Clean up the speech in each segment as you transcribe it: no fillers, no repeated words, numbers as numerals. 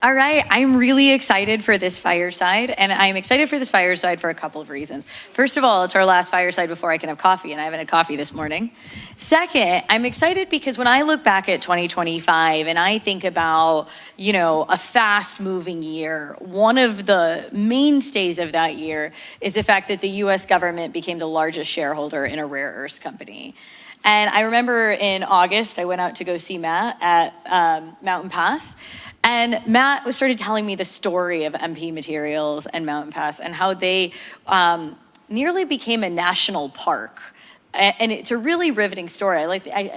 All right, I'm really excited for this fireside, and I'm excited for this fireside for a couple of reasons. First of all, it's our last fireside before I can have coffee, and I haven't had coffee this morning. Second, I'm excited because when I look back at 2025 and I think about, a fast-moving year, one of the mainstays of that year is the fact that the US government became the largest shareholder in a rare earths company. And I remember in August, I went out to go see Matt at Mountain Pass. And Matt started telling me the story of MP Materials and Mountain Pass and how they nearly became a national park. And it's a really riveting story. I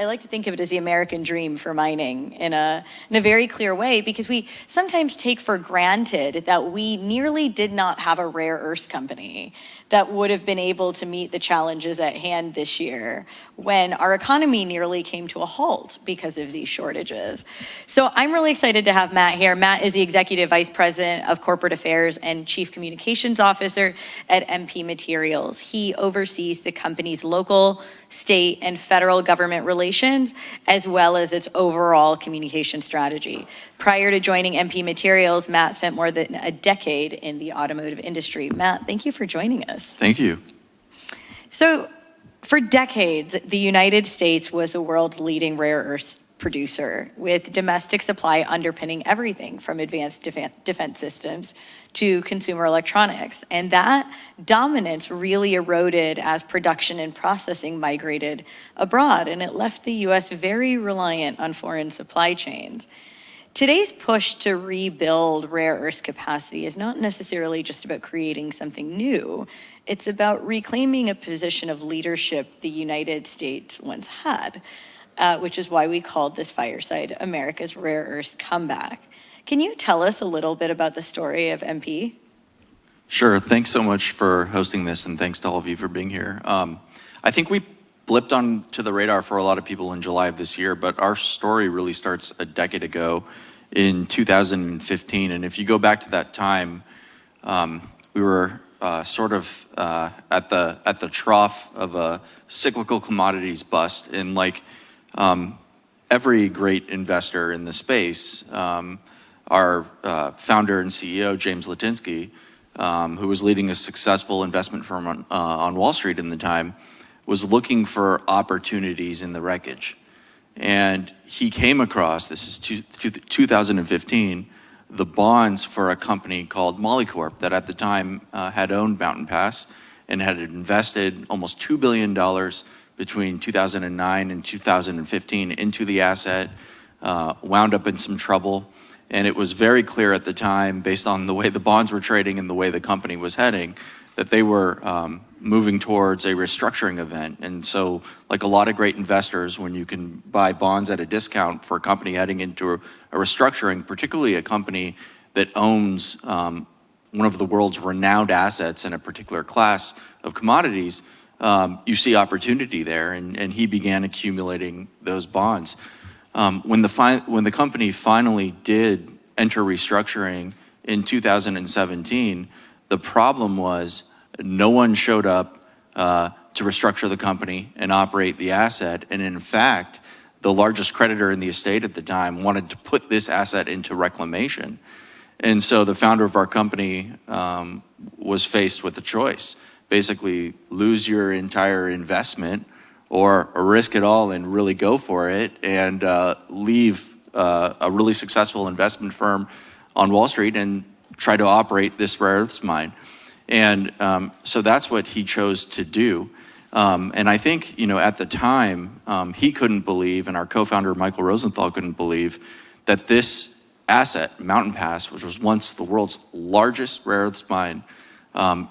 like to think of it as the American dream for mining in a very clear way, because we sometimes take for granted that we nearly did not have a rare earths company that would have been able to meet the challenges at hand this year when our economy nearly came to a halt because of these shortages. So I'm really excited to have Matt here. Matt is the Executive Vice President of Corporate Affairs and Chief Communications Officer at MP Materials. He oversees the company's local, state, and federal government relations, as well as its overall communication strategy. Prior to joining MP Materials, Matt spent more than a decade in the automotive industry. Matt, thank you for joining us. Thank you. So, for decades, the United States was the world's leading rare earths producer, with domestic supply underpinning everything from advanced defense systems to consumer electronics. And that dominance really eroded as production and processing migrated abroad, and it left the US very reliant on foreign supply chains. Today's push to rebuild rare earths capacity is not necessarily just about creating something new. It's about reclaiming a position of leadership the United States once had, which is why we called this fireside America's Rare Earths Comeback. Can you tell us a little bit about the story of MP? Sure. Thanks so much for hosting this, and thanks to all of you for being here. I think we blipped onto the radar for a lot of people in July of this year, but our story really starts a decade ago in 2015. And if you go back to that time, we were sort of at the trough of a cyclical commodities bust. And like every great investor in the space, our founder and CEO, James Litinsky, who was leading a successful investment firm on Wall Street in the time, was looking for opportunities in the wreckage. And he came across, this is 2015, the bonds for a company called Molycorp that at the time had owned Mountain Pass and had invested almost $2 billion between 2009 and 2015 into the asset, wound up in some trouble. And it was very clear at the time, based on the way the bonds were trading and the way the company was heading, that they were moving towards a restructuring event. And so, like a lot of great investors, when you can buy bonds at a discount for a company heading into a restructuring, particularly a company that owns one of the world's renowned assets in a particular class of commodities, you see opportunity there, and he began accumulating those bonds. When the company finally did enter restructuring in 2017, the problem was no one showed up to restructure the company and operate the asset. And in fact, the largest creditor in the estate at the time wanted to put this asset into reclamation. And so the founder of our company was faced with a choice. Basically, lose your entire investment or risk it all and really go for it and leave a really successful investment firm on Wall Street and try to operate this rare earths mine. And so that's what he chose to do. And I think, at the time, he couldn't believe, and our co-founder, Michael Rosenthal, couldn't believe that this asset, Mountain Pass, which was once the world's largest rare earths mine,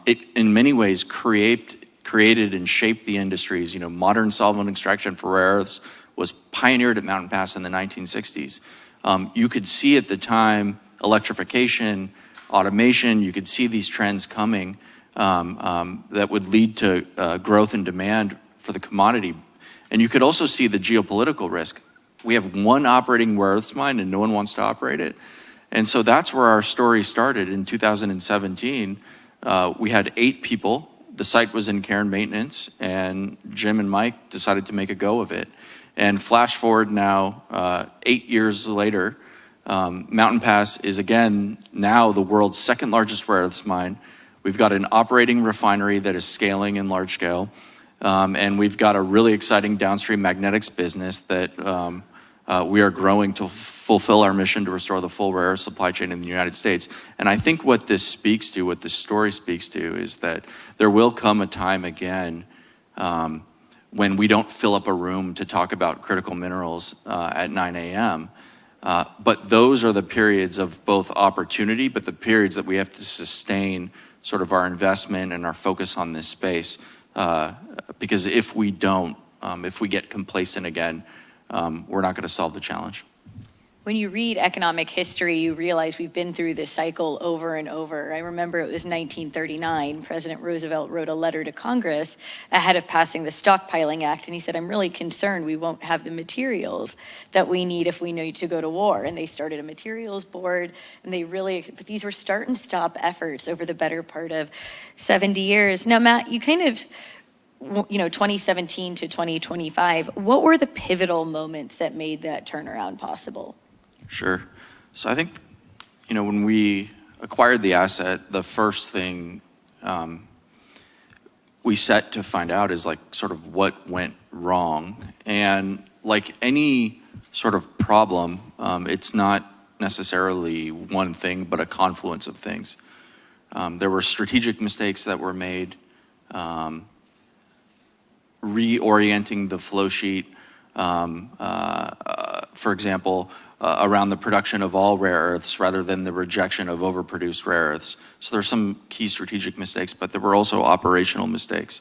it in many ways created and shaped the industries. Modern solvent extraction for rare earths was pioneered at Mountain Pass in the 1960s. You could see at the time electrification, automation, you could see these trends coming that would lead to growth and demand for the commodity. And you could also see the geopolitical risk. We have one operating rare earths mine and no one wants to operate it. And so that's where our story started in 2017. We had 8 people. The site was in care and maintenance, and Jim and Mike decided to make a go of it. And flash forward now, 8 years later, Mountain Pass is, again, now the world's second largest rare earths mine. We've got an operating refinery that is scaling in large scale, and we've got a really exciting downstream magnetics business that we are growing to fulfill our mission to restore the full rare earth supply chain in the United States. And I think what this speaks to, what this story speaks to, is that there will come a time again when we don't fill up a room to talk about critical minerals at 9 a.m., but those are the periods of both opportunity, but the periods that we have to sustain sort of our investment and our focus on this space. Because if we don't, if we get complacent again, we're not going to solve the challenge. When you read economic history, you realize we've been through this cycle over and over. I remember it was 1939. President Roosevelt wrote a letter to Congress ahead of passing the Stockpiling Act, and he said, I'm really concerned we won't have the materials that we need if we need to go to war. And they started a materials board, and but these were start and stop efforts over the better part of 70 years. Now, Matt, you kind of, 2017 to 2025, what were the pivotal moments that made that turnaround possible? Sure. So I think, when we acquired the asset, the first thing we set to find out is sort of what went wrong. And like any sort of problem, it's not necessarily one thing, but a confluence of things. There were strategic mistakes that were made, reorienting the flow sheet, for example, around the production of all rare earths rather than the rejection of overproduced rare earths. So there's some key strategic mistakes, but there were also operational mistakes,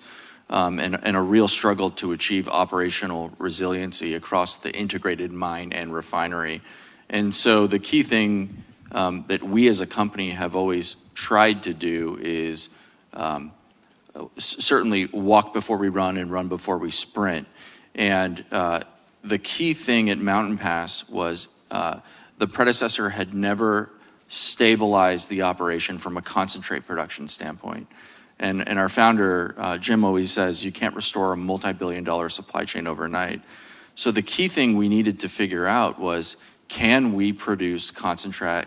and a real struggle to achieve operational resiliency across the integrated mine and refinery. And so the key thing that we as a company have always tried to do is certainly walk before we run and run before we sprint. And the key thing at Mountain Pass was the predecessor had never stabilized the operation from a concentrate production standpoint. And our founder, Jim, always says, you can't restore a multi-billion-dollar supply chain overnight. So the key thing we needed to figure out was, can we produce concentrate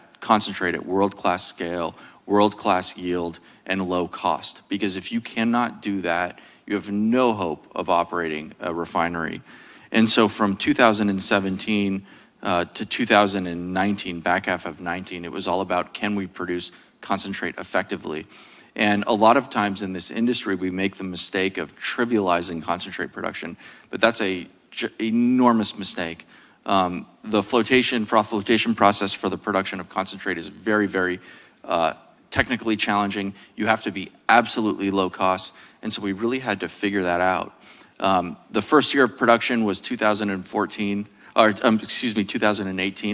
at world-class scale, world-class yield, and low cost? Because if you cannot do that, you have no hope of operating a refinery. And so from 2017 to 2019, back half of 19, it was all about, can we produce concentrate effectively? And a lot of times in this industry, we make the mistake of trivializing concentrate production, but that's an enormous mistake. The froth flotation process for the production of concentrate is very, very technically challenging. You have to be absolutely low cost, and so we really had to figure that out. The first year of production was 2018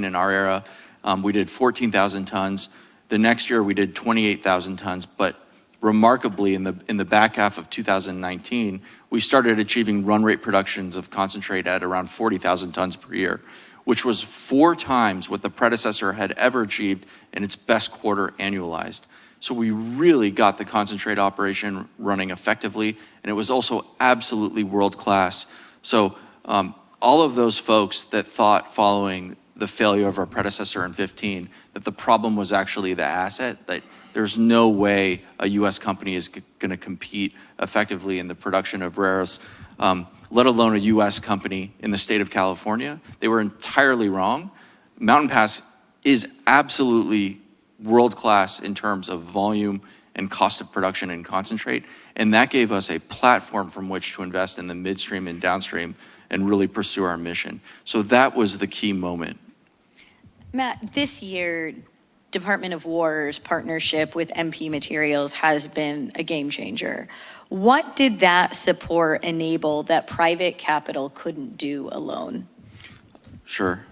in our era. We did 14,000 tons. The next year we did 28,000 tons, but remarkably in the back half of 2019, we started achieving run rate productions of concentrate at around 40,000 tons per year, which was 4 times what the predecessor had ever achieved in its best quarter annualized. So we really got the concentrate operation running effectively, and it was also absolutely world-class. So all of those folks that thought following the failure of our predecessor in 15 that the problem was actually the asset, that there's no way a U.S. company is going to compete effectively in the production of rare earths, let alone a U.S. company in the state of California, they were entirely wrong. Mountain Pass is absolutely world-class in terms of volume and cost of production and concentrate, and that gave us a platform from which to invest in the midstream and downstream and really pursue our mission. So that was the key moment. Matt, this year, Department of War's partnership with MP Materials has been a game changer. What did that support enable that private capital couldn't do alone? Sure.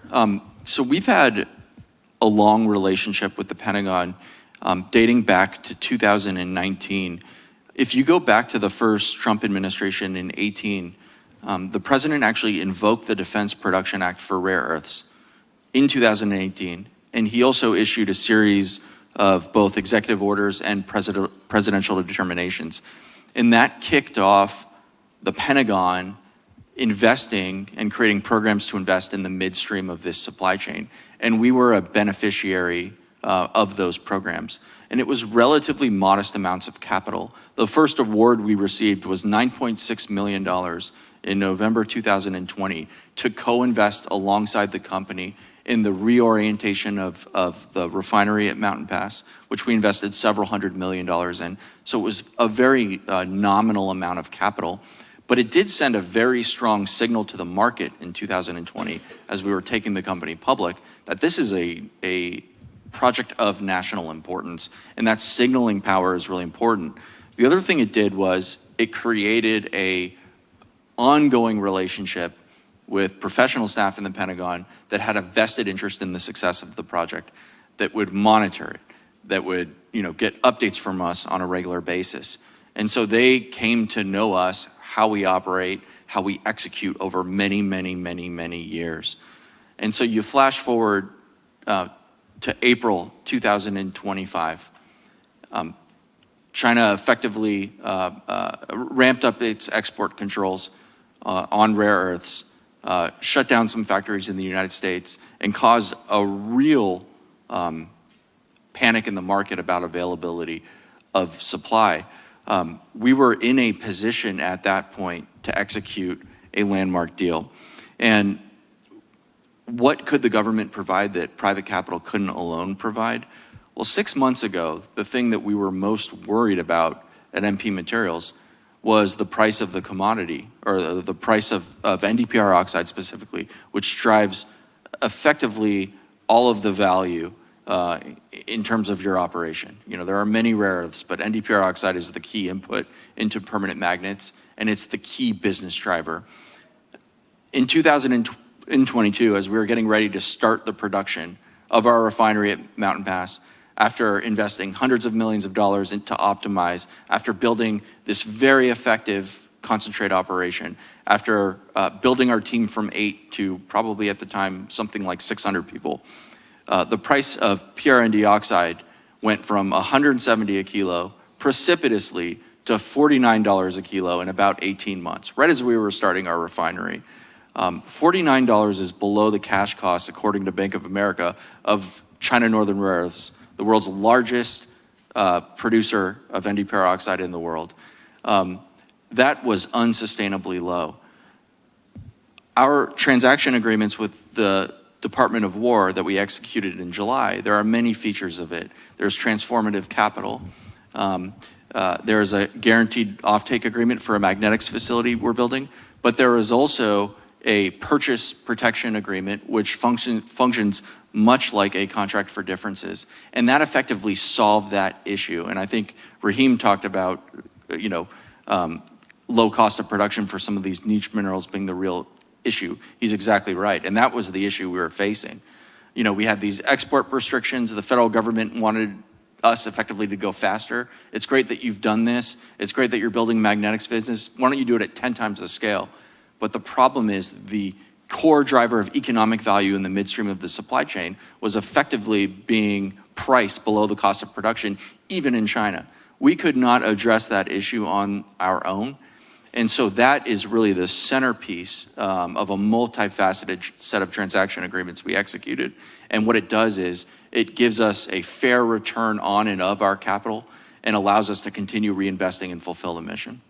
So we've had a long relationship with the Pentagon dating back to 2019. If you go back to the first Trump administration in 18, the president actually invoked the Defense Production Act for rare earths in 2018, and he also issued a series of both executive orders and presidential determinations. And that kicked off the Pentagon investing and creating programs to invest in the midstream of this supply chain. And we were a beneficiary of those programs. And it was relatively modest amounts of capital. The first award we received was $9.6 million in November 2020 to co-invest alongside the company in the reorientation of the refinery at Mountain Pass, which we invested several $100 million in. So it was a very nominal amount of capital. But it did send a very strong signal to the market in 2020 as we were taking the company public that this is a project of national importance, and that signaling power is really important. The other thing it did was it created a ongoing relationship with professional staff in the Pentagon that had a vested interest in the success of the project, that would monitor it, that would get updates from us on a regular basis. And so they came to know us, how we operate, how we execute over many, many, many, many years. And so you flash forward to April 2025. China effectively ramped up its export controls on rare earths, shut down some factories in the United States, and caused a real panic in the market about availability of supply. We were in a position at that point to execute a landmark deal. And what could the government provide that private capital couldn't alone provide? Well, 6 months ago, the thing that we were most worried about at MP Materials was the price of the commodity, or the price of NdPr oxide specifically, which drives effectively all of the value in terms of your operation. There are many rare earths, but NdPr oxide is the key input into permanent magnets, and it's the key business driver. In 2022, as we were getting ready to start the production of our refinery at Mountain Pass, after investing hundreds of millions of dollars to optimize, after building this very effective concentrate operation, after building our team from 8 to probably at the time something like 600 people, the price of PRND oxide went from $170 a kilo precipitously to $49 a kilo in about 18 months, right as we were starting our refinery. $49 is below the cash cost, according to Bank of America, of China Northern Rare Earths, the world's largest producer of NdPr oxide in the world. That was unsustainably low. Our transaction agreements with the Department of War that we executed in July, there are many features of it. There's transformative capital. There's a guaranteed offtake agreement for a magnetics facility we're building, but there is also a purchase protection agreement which functions much like a contract for differences. And that effectively solved that issue. And I think Raheem talked about, low cost of production for some of these niche minerals being the real issue. He's exactly right. And that was the issue we were facing. We had these export restrictions. The federal government wanted us effectively to go faster. It's great that you've done this. It's great that you're building magnetics business. Why don't you do it at 10 times the scale? But the problem is the core driver of economic value in the midstream of the supply chain was effectively being priced below the cost of production, even in China. We could not address that issue on our own. And so that is really the centerpiece of a multifaceted set of transaction agreements we executed. And what it does is it gives us a fair return on and of our capital and allows us to continue reinvesting and fulfill the mission.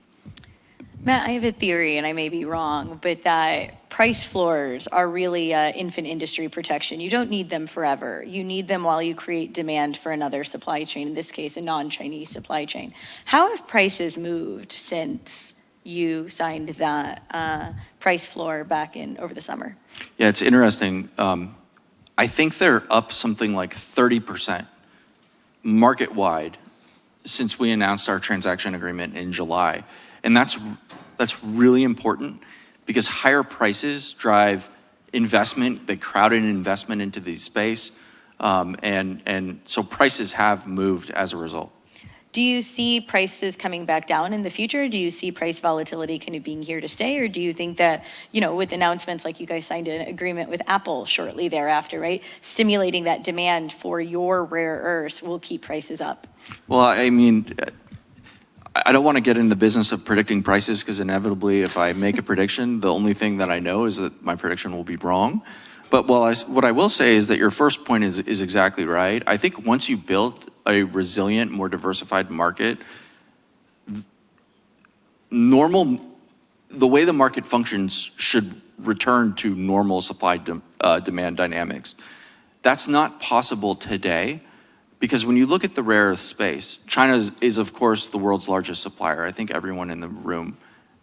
Matt, I have a theory, and I may be wrong, but that price floors are really infant industry protection. You don't need them forever. You need them while you create demand for another supply chain, in this case, a non-Chinese supply chain. How have prices moved since you signed that price floor back over the summer? Yeah, it's interesting. I think they're up something like 30% market-wide since we announced our transaction agreement in July. And that's really important because higher prices drive investment. They crowd in investment into the space. And so prices have moved as a result. Do you see prices coming back down in the future? Do you see price volatility kind of being here to stay? Or do you think that, with announcements like you guys signed an agreement with Apple shortly thereafter, right? Stimulating that demand for your rare earths will keep prices up? Well, I mean, I don't want to get in the business of predicting prices because inevitably if I make a prediction, the only thing that I know is that my prediction will be wrong. But what I will say is that your first point is exactly right. I think once you build a resilient, more diversified market, the way the market functions should return to normal supply-demand dynamics. That's not possible today because when you look at the rare earth space, China is of course the world's largest supplier. I think everyone in the room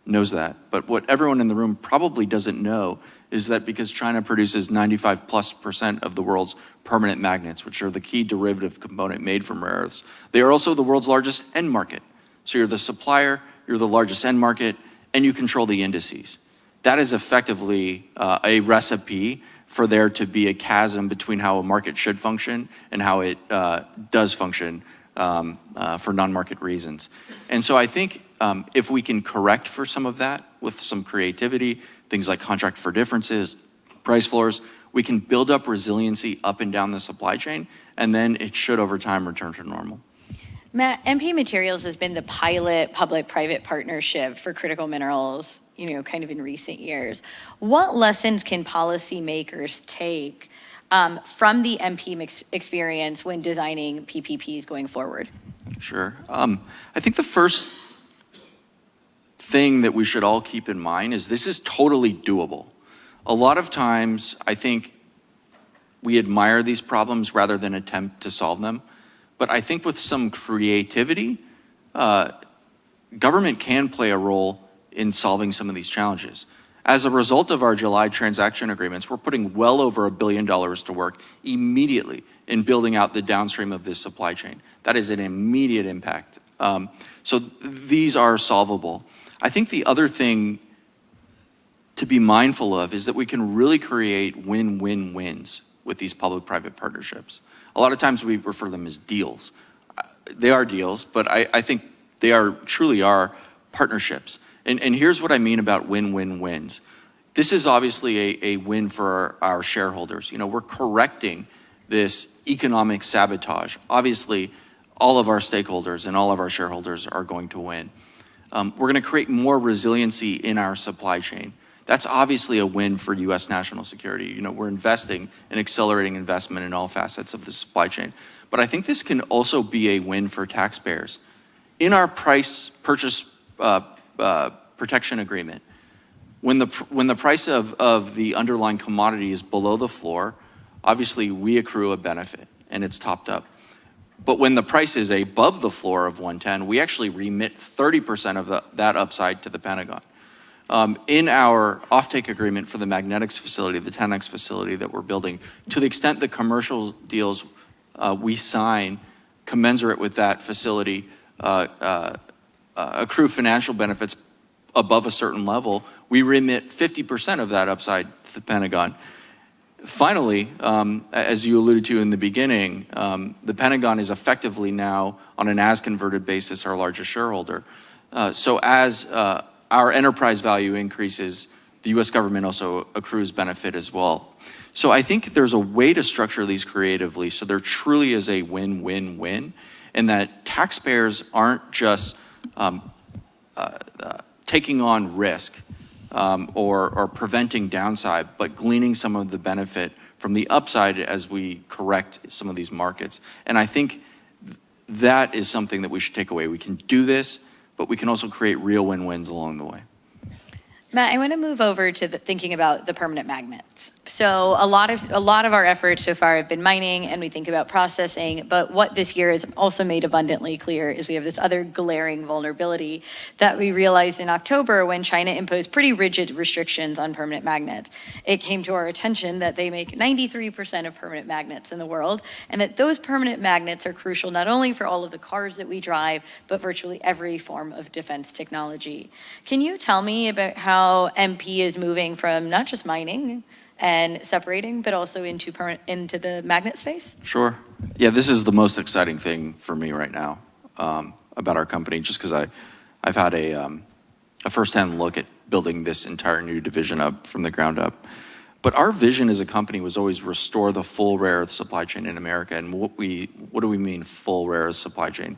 knows that. But what everyone in the room probably doesn't know is that because China produces 95+% of the world's permanent magnets, which are the key derivative component made from rare earths, they are also the world's largest end market. So you're the supplier, you're the largest end market, and you control the indices. That is effectively a recipe for there to be a chasm between how a market should function and how it does function for non-market reasons. And so I think if we can correct for some of that with some creativity, things like contract for differences, price floors, we can build up resiliency up and down the supply chain, and then it should over time return to normal. Matt, MP Materials has been the pilot public-private partnership for critical minerals, kind of in recent years. What lessons can policymakers take from the MP experience when designing PPPs going forward? Sure. I think the first thing that we should all keep in mind is this is totally doable. A lot of times, I think we admire these problems rather than attempt to solve them. But I think with some creativity, government can play a role in solving some of these challenges. As a result of our July transaction agreements, we're putting well over $1 billion to work immediately in building out the downstream of this supply chain. That is an immediate impact. So these are solvable. I think the other thing to be mindful of is that we can really create win-win-wins with these public-private partnerships. A lot of times we refer to them as deals. They are deals, but I think they truly are partnerships. And here's what I mean about win-win-wins. This is obviously a win for our shareholders. We're correcting this economic sabotage. Obviously, all of our stakeholders and all of our shareholders are going to win. We're going to create more resiliency in our supply chain. That's obviously a win for U.S. national security. We're investing in accelerating investment in all facets of the supply chain. But I think this can also be a win for taxpayers. In our purchase protection agreement, when the price of the underlying commodity is below the floor, obviously we accrue a benefit and it's topped up. But when the price is above the floor of 110, we actually remit 30% of that upside to the Pentagon. In our offtake agreement for the magnetics facility, the 10X facility that we're building, to the extent the commercial deals we sign commensurate with that facility accrue financial benefits above a certain level, we remit 50% of that upside to the Pentagon. Finally, as you alluded to in the beginning, the Pentagon is effectively now, on an as-converted basis, our largest shareholder. So as our enterprise value increases, the U.S. government also accrues benefit as well. So I think there's a way to structure these creatively so there truly is a win-win-win, and that taxpayers aren't just taking on risk or preventing downside, but gleaning some of the benefit from the upside as we correct some of these markets. And I think that is something that we should take away. We can do this, but we can also create real win-wins along the way. Matt, I want to move over to thinking about the permanent magnets. So a lot of our efforts so far have been mining, and we think about processing, but what this year has also made abundantly clear is we have this other glaring vulnerability that we realized in October when China imposed pretty rigid restrictions on permanent magnets. It came to our attention that they make 93% of permanent magnets in the world, and that those permanent magnets are crucial not only for all of the cars that we drive, but virtually every form of defense technology. Can you tell me about how MP is moving from not just mining and separating, but also into the magnet space? Sure. Yeah, this is the most exciting thing for me right now about our company, just because I've had a firsthand look at building this entire new division up from the ground up. But our vision as a company was always restore the full rare earth supply chain in America. And what do we mean full rare earth supply chain?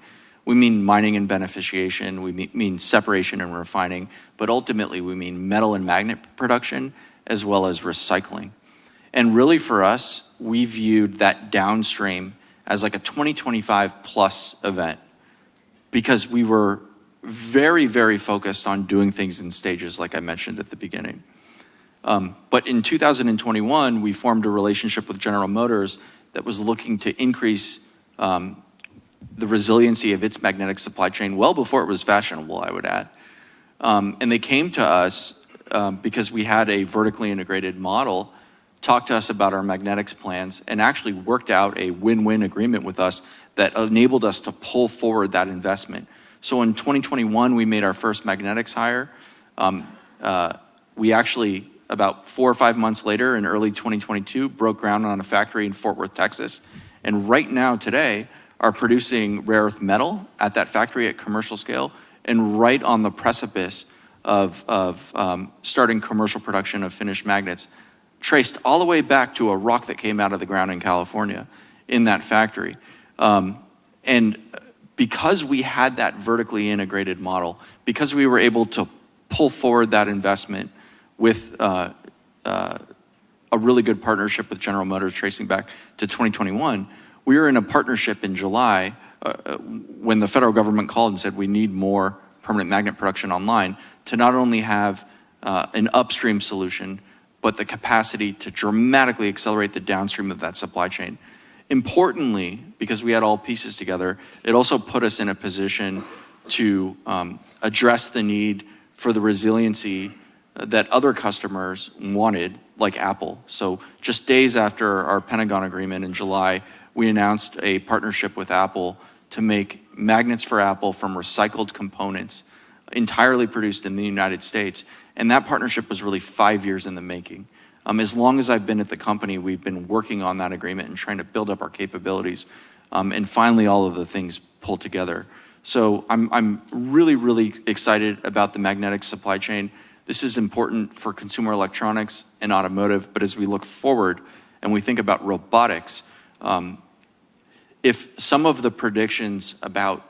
We mean mining and beneficiation, we mean separation and refining, but ultimately we mean metal and magnet production as well as recycling. And really for us, we viewed that downstream as like a 2025 plus event because we were very, very focused on doing things in stages like I mentioned at the beginning. But in 2021, we formed a relationship with General Motors that was looking to increase the resiliency of its magnetic supply chain well before it was fashionable, I would add. And they came to us because we had a vertically integrated model, talked to us about our magnetics plans, and actually worked out a win-win agreement with us that enabled us to pull forward that investment. So in 2021, we made our first magnetics hire. We actually, about 4 or 5 months later, in early 2022, broke ground on a factory in Fort Worth, Texas. And right now, today, are producing rare earth metal at that factory at commercial scale, and right on the precipice of starting commercial production of finished magnets, traced all the way back to a rock that came out of the ground in California in that factory. And because we had that vertically integrated model, because we were able to pull forward that investment with a really good partnership with General Motors tracing back to 2021, we were in a partnership in July when the federal government called and said we need more permanent magnet production online to not only have an upstream solution, but the capacity to dramatically accelerate the downstream of that supply chain. Importantly, because we had all pieces together, it also put us in a position to address the need for the resiliency that other customers wanted, like Apple. So just days after our Pentagon agreement in July, we announced a partnership with Apple to make magnets for Apple from recycled components entirely produced in the United States. And that partnership was really 5 years in the making. As long as I've been at the company, we've been working on that agreement and trying to build up our capabilities. And finally, all of the things pulled together. So I'm really, really excited about the magnetic supply chain. This is important for consumer electronics and automotive, but as we look forward and we think about robotics, if some of the predictions about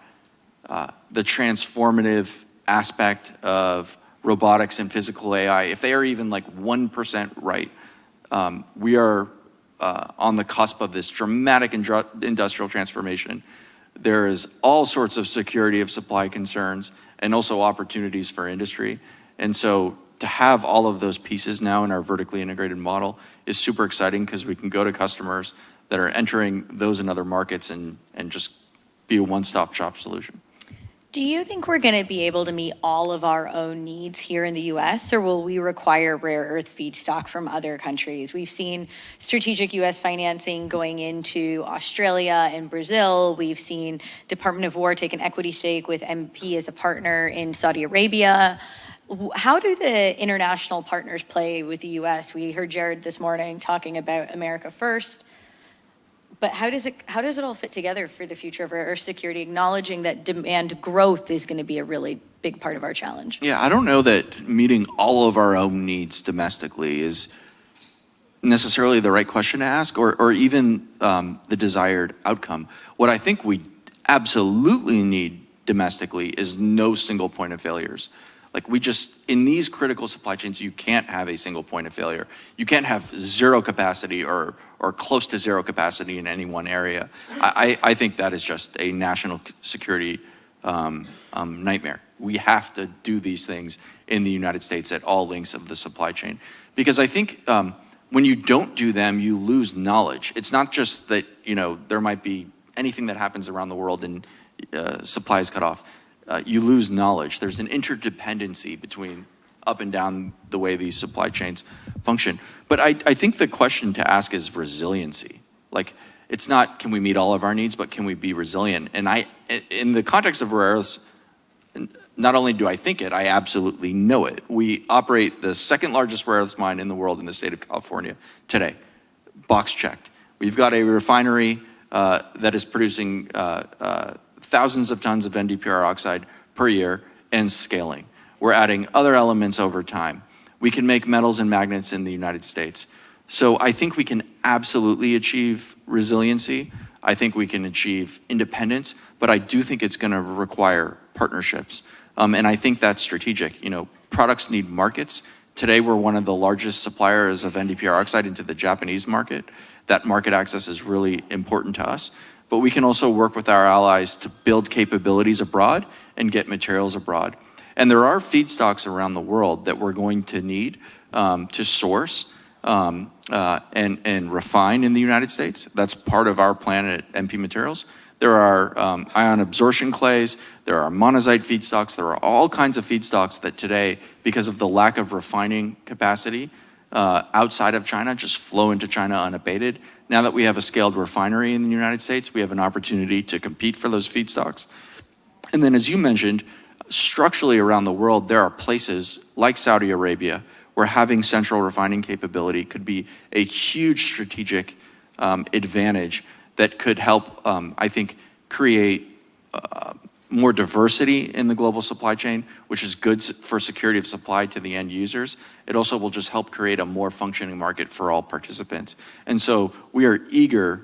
the transformative aspect of robotics and physical AI, if they are even like 1% right, we are on the cusp of this dramatic industrial transformation. There is all sorts of security of supply concerns and also opportunities for industry. And so to have all of those pieces now in our vertically integrated model is super exciting because we can go to customers that are entering those and other markets and just be a one-stop shop solution. Do you think we're going to be able to meet all of our own needs here in the U.S., or will we require rare earth feedstock from other countries? We've seen strategic U.S. financing going into Australia and Brazil. We've seen Department of War take an equity stake with MP as a partner in Saudi Arabia. How do the international partners play with the U.S.? We heard Jared this morning talking about America first. But how does it all fit together for the future of rare earth security, acknowledging that demand growth is going to be a really big part of our challenge? Yeah, I don't know that meeting all of our own needs domestically is necessarily the right question to ask or even the desired outcome. What I think we absolutely need domestically is no single point of failures. Like in these critical supply chains, you can't have a single point of failure. You can't have zero capacity or close to zero capacity in any one area. I think that is just a national security nightmare. We have to do these things in the United States at all links of the supply chain. Because I think when you don't do them, you lose knowledge. It's not just that, there might be anything that happens around the world and supply is cut off. You lose knowledge. There's an interdependency between up and down the way these supply chains function. But I think the question to ask is resiliency. Like, it's not can we meet all of our needs, but can we be resilient? And in the context of rare earths, not only do I think it, I absolutely know it. We operate the second largest rare earths mine in the world in the state of California today. Box checked. We've got a refinery that is producing thousands of tons of NdPr oxide per year and scaling. We're adding other elements over time. We can make metals and magnets in the United States. So I think we can absolutely achieve resiliency. I think we can achieve independence, but I do think it's going to require partnerships. And I think that's strategic. Products need markets. Today, we're one of the largest suppliers of NdPr oxide into the Japanese market. That market access is really important to us. But we can also work with our allies to build capabilities abroad and get materials abroad. And there are feedstocks around the world that we're going to need to source and refine in the United States. That's part of our plan at MP Materials. There are ion absorption clays, there are monazite feedstocks, there are all kinds of feedstocks that today, because of the lack of refining capacity outside of China, just flow into China unabated. Now that we have a scaled refinery in the United States, we have an opportunity to compete for those feedstocks. And then, as you mentioned, structurally around the world, there are places like Saudi Arabia where having central refining capability could be a huge strategic advantage that could help, I think, create more diversity in the global supply chain, which is good for security of supply to the end users. It also will just help create a more functioning market for all participants. And so we are eager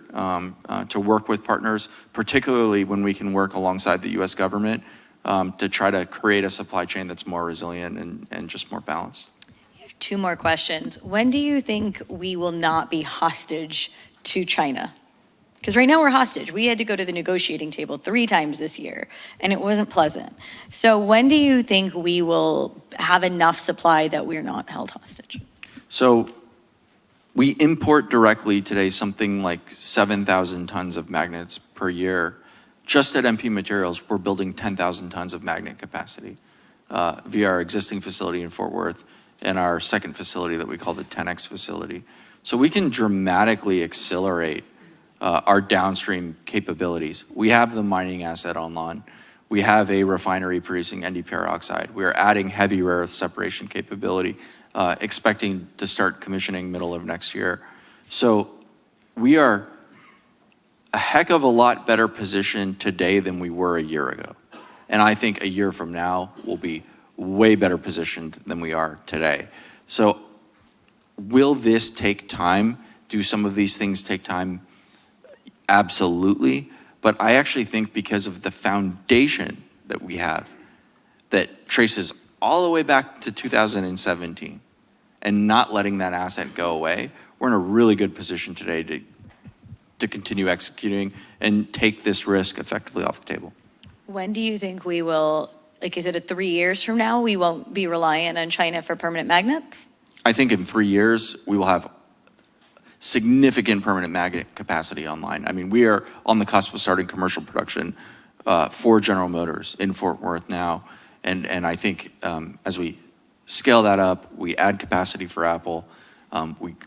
to work with partners, particularly when we can work alongside the US government to try to create a supply chain that's more resilient and just more balanced. Two more questions. When do you think we will not be hostage to China? Because right now we're hostage. We had to go to the negotiating table 3 times this year, and it wasn't pleasant. So when do you think we will have enough supply that we're not held hostage? So we import directly today something like 7,000 tons of magnets per year. Just at MP Materials, we're building 10,000 tons of magnet capacity via our existing facility in Fort Worth and our second facility that we call the 10X facility. So we can dramatically accelerate our downstream capabilities. We have the mining asset online. We have a refinery producing NdPr oxide. We are adding heavy rare earth separation capability, expecting to start commissioning middle of next year. So we are a heck of a lot better positioned today than we were a year ago. And I think a year from now, we'll be way better positioned than we are today. So will this take time? Do some of these things take time? Absolutely. But I actually think because of the foundation that we have that traces all the way back to 2017 and not letting that asset go away, we're in a really good position today to continue executing and take this risk effectively off the table. When do you think we will, is it 3 years from now, we won't be reliant on China for permanent magnets? I think in 3 years, we will have significant permanent magnet capacity online. I mean, we are on the cusp of starting commercial production for General Motors in Fort Worth now. And I think as we scale that up, we add capacity for Apple,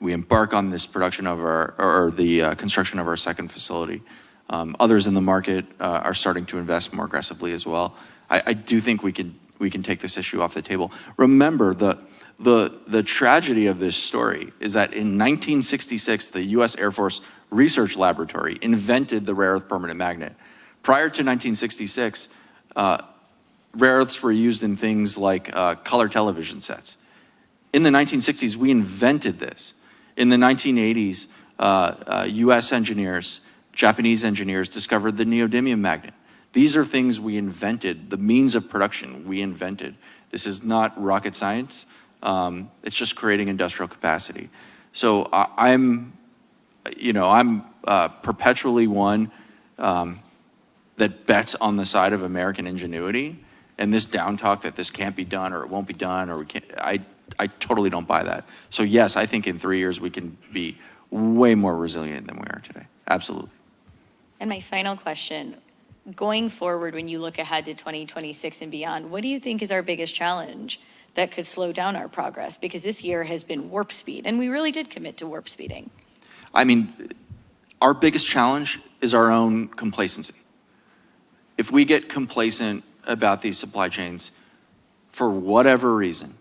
we embark on this production of the construction of our second facility. Others in the market are starting to invest more aggressively as well. I do think we can take this issue off the table. Remember, the tragedy of this story is that in 1966, the US Air Force Research Laboratory invented the rare earth permanent magnet. Prior to 1966, rare earths were used in things like color television sets. In the 1960s, we invented this. In the 1980s, US engineers, Japanese engineers discovered the neodymium magnet. These are things we invented, the means of production we invented. This is not rocket science. It's just creating industrial capacity. So I'm perpetually one that bets on the side of American ingenuity, and this down talk that this can't be done or it won't be done or we can't. I totally don't buy that. So yes, I think in 3 years we can be way more resilient than we are today. Absolutely. And my final question, going forward, when you look ahead to 2026 and beyond, what do you think is our biggest challenge that could slow down our progress? Because this year has been warp speed, and we really did commit to warp speeding. I mean, our biggest challenge is our own complacency. If we get complacent about these supply chains for whatever reason,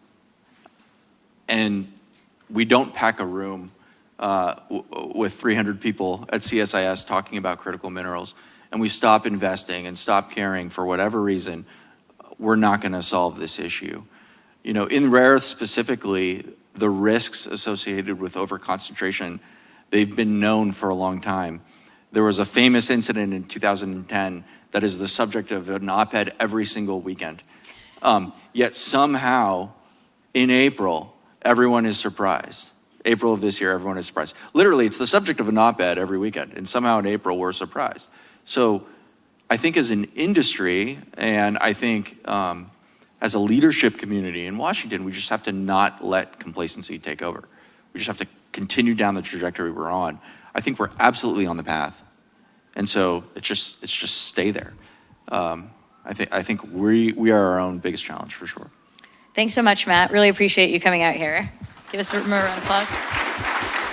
and we don't pack a room with 300 people at CSIS talking about critical minerals, and we stop investing and stop caring for whatever reason, we're not going to solve this issue. In rare earths specifically, the risks associated with overconcentration, they've been known for a long time. There was a famous incident in 2010 that is the subject of an op-ed every single weekend. Yet somehow, in April, everyone is surprised. April of this year, everyone is surprised. Literally, it's the subject of an op-ed every weekend, and somehow in April, we're surprised. So I think as an industry, and I think as a leadership community in Washington, we just have to not let complacency take over. We just have to continue down the trajectory we're on. I think we're absolutely on the path. And so it's just stay there. I think we are our own biggest challenge for sure. Thanks so much, Matt. Really appreciate you coming out here. Give us a round of applause.